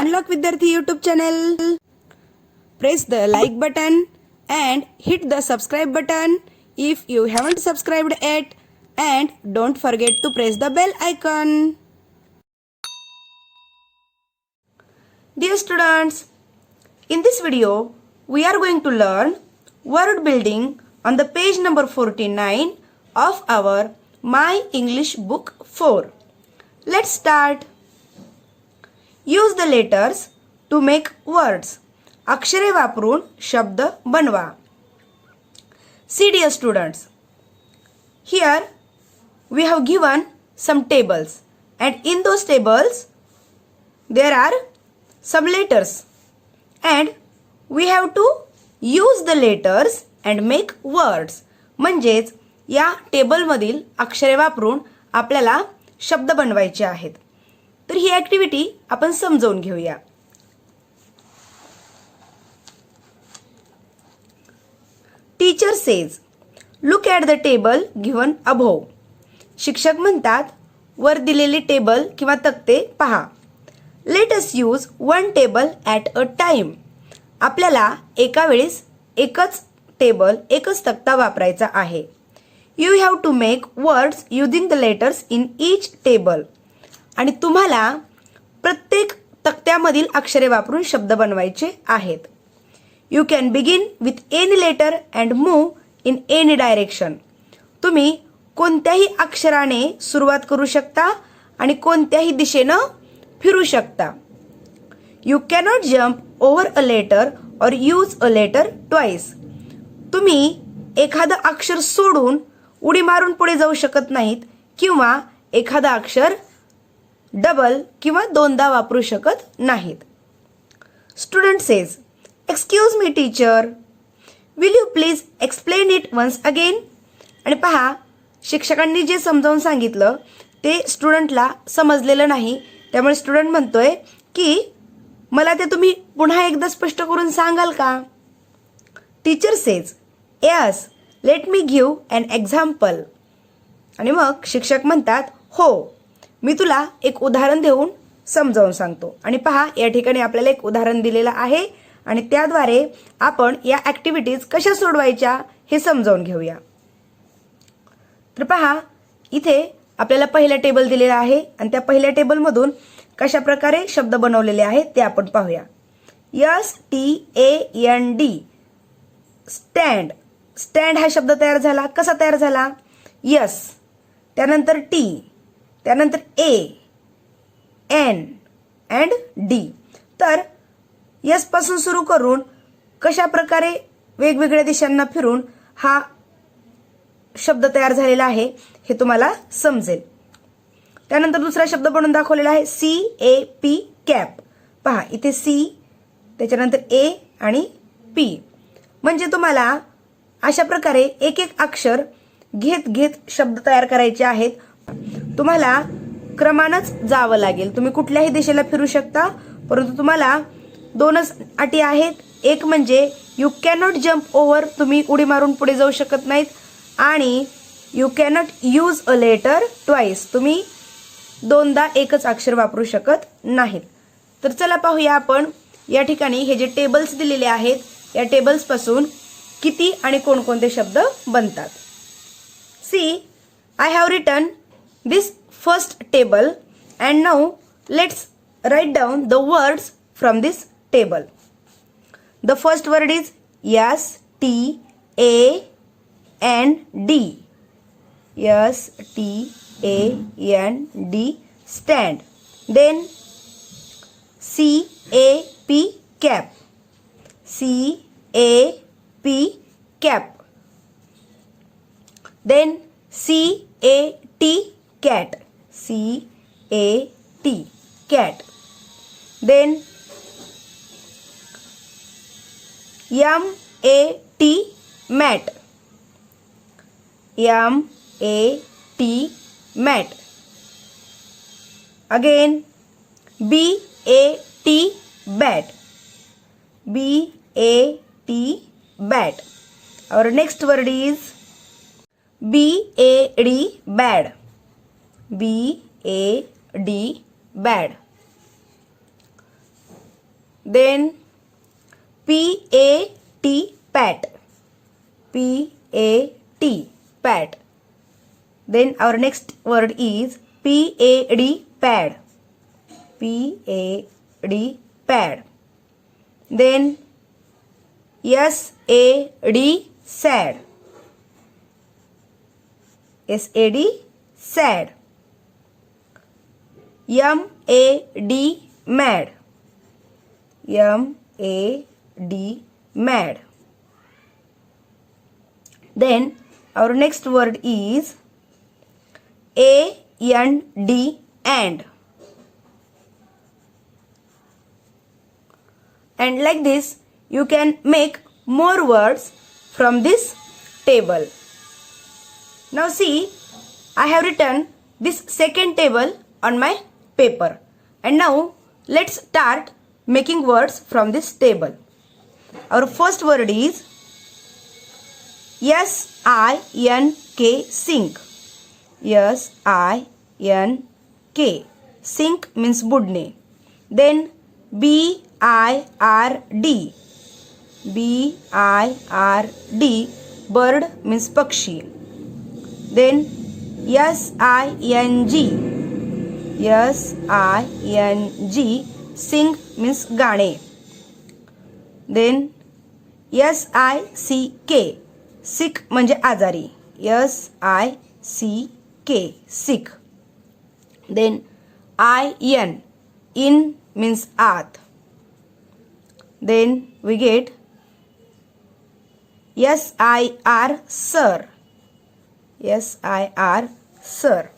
Unlock Vidyarthi YouTube channel. Press the like button and hit the subscribe button if you haven't subscribed yet, and don't forget to press the bell icon. Dear students, in this video we are going to learn word building on the page number 49 of our My English Book 4. Let's start. Use the letters to make words. अक्षरे वापरून शब्द बनवा. See dear students, here we have given some tables, and in those tables there are some letters, and we have to use the letters and make words. म्हणजेच या टेबलमधील अक्षरे वापरून आपल्याला शब्द बनवायचे आहेत. तर ही ॲक्टिव्हिटी आपण समजावून घेऊया. Teacher says, look at the table given above. शिक्षक म्हणतात वर दिलेली टेबल किंवा तक्ते पहा. Let us use one table at a time. आपल्याला एका वेळेस एकच टेबल एकच तक्ता वापरायचा आहे. You have to make words using the letters in each table. आणि तुम्हाला प्रत्येक तक्त्यामधील अक्षरे वापरून शब्द बनवायचे आहेत. You can begin with any letter and move in any direction. तुम्ही कोणत्याही अक्षराने सुरुवात करू शकता आणि कोणत्याही दिशेनं फिरू शकता. You cannot jump over a letter or use a letter twice. तुम्ही एखादं अक्षर सोडून उडी मारून पुढे जाऊ शकत नाहीत किंवा एखादं अक्षर डबल किंवा दोनदा वापरू शकत नाहीत. Student says, excuse me teacher, will you please explain it once again. आणि पहा, शिक्षकांनी जे समजावून सांगितलं ते स्टुडंटला समजलेलं नाही. त्यामुळे स्टुडंट म्हणतोय की मला ते तुम्ही पुन्हा एकदा स्पष्ट करून सांगाल का. Teacher says, yes, let me give an example. आणि मग शिक्षक म्हणतात हो, मी तुला एक उदाहरण देऊन समजावून सांगतो. आणि पहा, या ठिकाणी आपल्याला एक उदाहरण दिलेलं आहे आणि त्याद्वारे आपण या ॲक्टिव्हिटीज कशा सोडवायच्या हे समजावून घेऊया. तर पहा, इथे आपल्याला पहिला टेबल दिलेला आहे आणि त्या पहिल्या टेबलमधून कशा प्रकारे शब्द बनवलेले आहेत ते आपण पाहूया. STAND, stand. स्टँड हा शब्द तयार झाला. कसा तयार झाला? यस, त्यानंतर टी, त्यानंतर A, N अँड D. तर यस पासून सुरू करून कशा प्रकारे वेगवेगळ्या दिशांना फिरून हा शब्द तयार झालेला आहे हे तुम्हाला समजेल. त्यानंतर दुसरा शब्द बनवून दाखवलेला आहे CAP, कॅप. पहा, इथे C, त्याच्यानंतर A आणि P. म्हणजे तुम्हाला अशा प्रकारे एक एक अक्षर घेत घेत शब्द तयार करायचे आहेत. तुम्हाला क्रमानच जावं लागेल. तुम्ही कुठल्याही दिशेला फिरू शकता, परंतु तुम्हाला दोनच अटी आहेत. एक म्हणजे यू कॅनॉट जम्प ओव्हर, तुम्ही उडी मारून पुढे जाऊ शकत नाहीत. आणि you cannot use a letter twice, तुम्ही दोनदा एकच अक्षर वापरू शकत नाहीत. तर चला पाहूया आपण या ठिकाणी हे जे टेबल्स दिलेले आहेत या टेबल्सपासून किती आणि कोणकोणते शब्द बनतात. See, I have written this first table, and now let's write down the words from this table. The first word is STAND. STAND, stand. Then CAP, cap. CAP, cap. Then CAT, cat. CAT, cat. Then MAT, mat. MAT, mat. Again BAT, bat. BAT, bat. Our next word is BAD, bad. BAD, bad. then P-A-T, pat, P-A-T, pat. Then our next word is P-A-D, pad, P-A-D, pad. Then S-A-D, sad, S-A-D, sad. M-A-D, mad, M-A-D, mad. Then our next word is A-N-D, and. And like this, you can make more words from this table. Now see, I have written this second table on my paper. And now let's start making words from this table. Our first word is S-I-N-K, sink. S-I-N-K. Sink means budne. Then B-I-R-D. B-I-R-D. Bird means pakshi. Then S-I-N-G. S-I-N-G. Sing means गाणे. Then S-I-C-K. sick म्हणजे आजारी. S-I-C-K. sick. Then I-N. in means आत. Then we get S-I-R, sir. S-I-R, sir.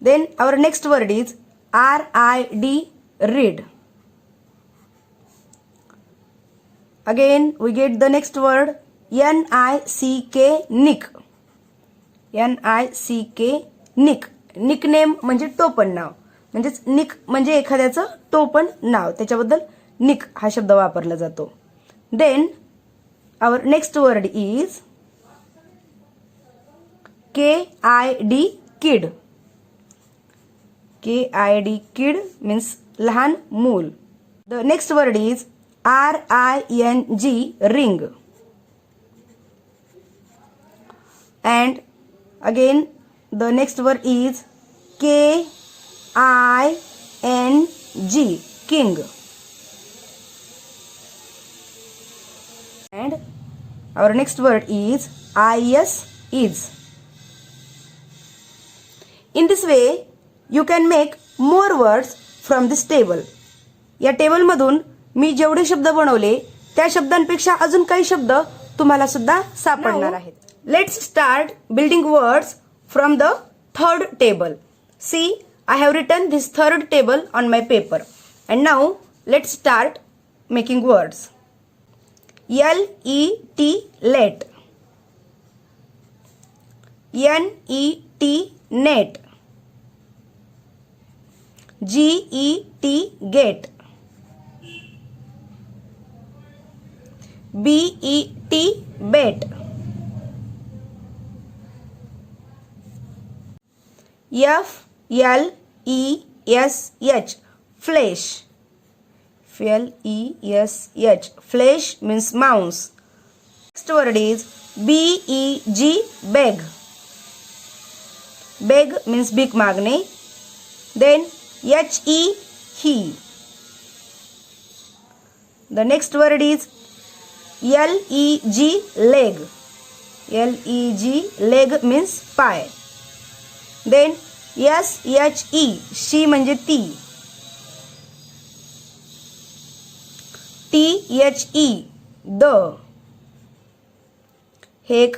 Then our next word is R-I-D, read. Again we get the next word N-I-C-K, nick. N-I-C-K, nick. nickname म्हणजे टोपण नाव. म्हणजेच निक म्हणजे एखाद्याचं टोपण नाव, त्याच्याबद्दल निक हा शब्द वापरला जातो. Then our next word is K-I-D, kid. K-I-D, kid means लहान मूल. The next word is R-I-N-G, ring. And again the next word is K-I-N-G, king. And our next word is is, is. In this way you can make more words from this table. या टेबलमधून मी जेवढे शब्द बनवले त्या शब्दांपेक्षा अजून काही शब्द तुम्हाला सुद्धा सापडणार आहेत. Let's start building words from the third table. See, I have written this third table on my paper. And now let's start making words. L-E-T, let. N-E-T, net. G-E-T, get. B-E-T, bet. F-L-E-S-H, flesh. F-L-E-S-H, flesh means mouse. Next word is B-E-G, beg. Beg means भीक मागणे. Then H-E, he. The next word is L-E-G, leg. L-E-G, leg means pi. Then S-H-E, she म्हणजे ती. T-H-E, the. हे एक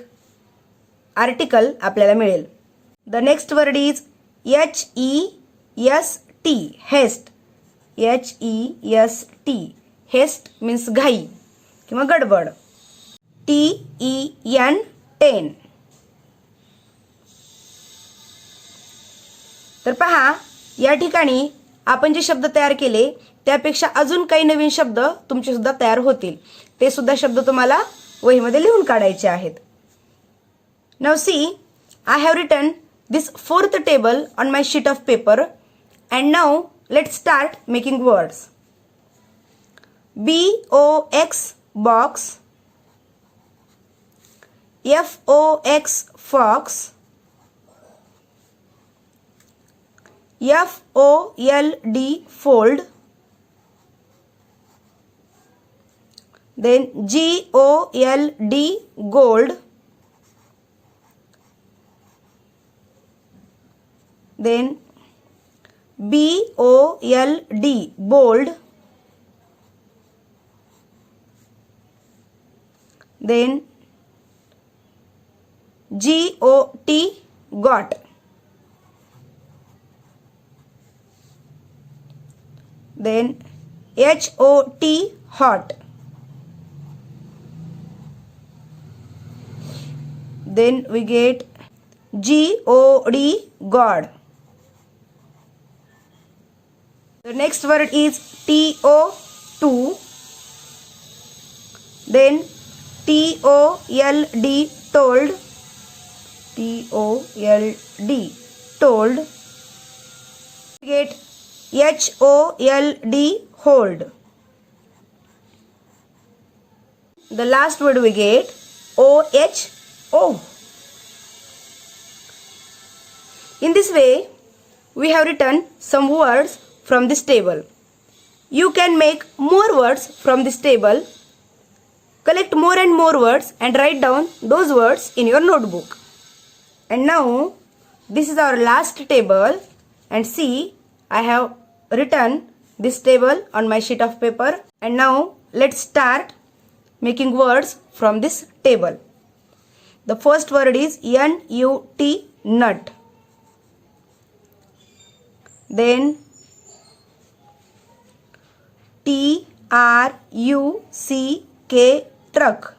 article आपल्याला मिळेल. The next word is H-E-S-T, haste. H-E-S-T, haste means घाई किंवा गडबड. T-E-N, ten. तर पहा, या ठिकाणी आपण जे शब्द तयार केले त्यापेक्षा अजून काही नवीन शब्द तुमचे सुद्धा तयार होतील. ते सुद्धा शब्द तुम्हाला वहीमध्ये लिहून काढायचे आहेत. Now see, I have written this fourth table on my sheet of paper and now let's start making words. BOX box, FOX fox, FOLD fold, then GOLD gold, then BOLD bold, then GOT got, then HOT hot, then we get GOD God. The next word is TO2, then TOLD told, TOLD told, we get HOLD hold. The last word we get OHO. In this way, we have written some words from this table. You can make more words from this table. Collect more and more words and write down those words in your notebook. And now, this is our last table, and see, I have written this table on my sheet of paper. And now, let's start making words from this table. The first word is NUT, nut. Then TRUCK, truck.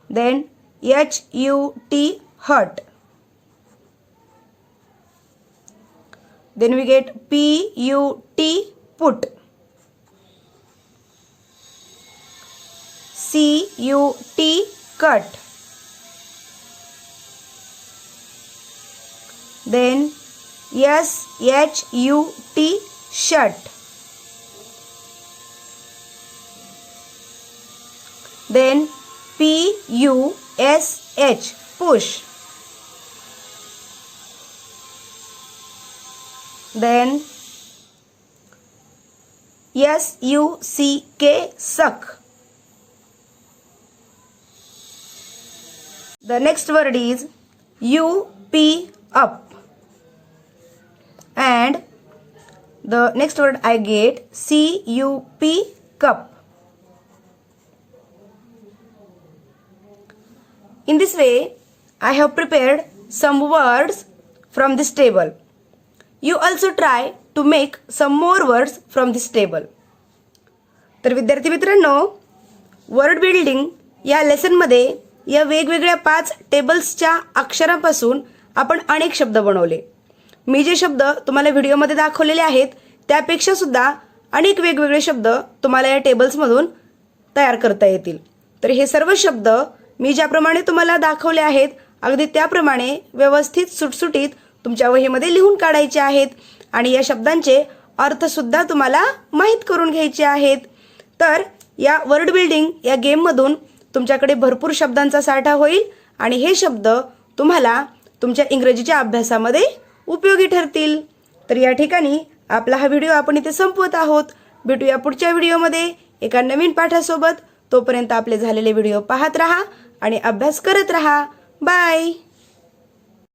Then HUT, hut. Then we get PUT, put. CUT, cut. Then SHUT, shut. Then PUSH, push. Then SUCK, suck. The next word is UP, up. And the next word I get CUP, cup. In this way, I have prepared some words from this table. You also try to make some more words from this table. तर विद्यार्थी मित्रांनो, word building या लेसनमध्ये या वेगवेगळ्या 5 टेबल्सच्या अक्षरांपासून आपण अनेक शब्द बनवले. मी जे शब्द तुम्हाला व्हिडिओमध्ये दाखवलेले आहेत त्यापेक्षा सुद्धा अनेक वेगवेगळे शब्द तुम्हाला या टेबल्समधून तयार करता येतील. तर हे सर्व शब्द मी ज्याप्रमाणे तुम्हाला दाखवले आहेत अगदी त्याप्रमाणे व्यवस्थित सुटसुटीत तुमच्या वहीमध्ये लिहून काढायचे आहेत आणि या शब्दांचे अर्थ सुद्धा तुम्हाला माहित करून घ्यायचे आहेत. तर या वर्ड बिल्डिंग या गेममधून तुमच्याकडे भरपूर शब्दांचा साठा होईल आणि हे शब्द तुम्हाला तुमच्या इंग्रजीच्या अभ्यासामध्ये उपयोगी ठरतील. तर या ठिकाणी आपला हा व्हिडिओ आपण इथे संपवत आहोत. भेटूया पुढच्या व्हिडिओमध्ये एका नवीन पाठासोबत. तोपर्यंत आपले झालेले व्हिडिओ पाहत राहा आणि अभ्यास करत राहा. बाय.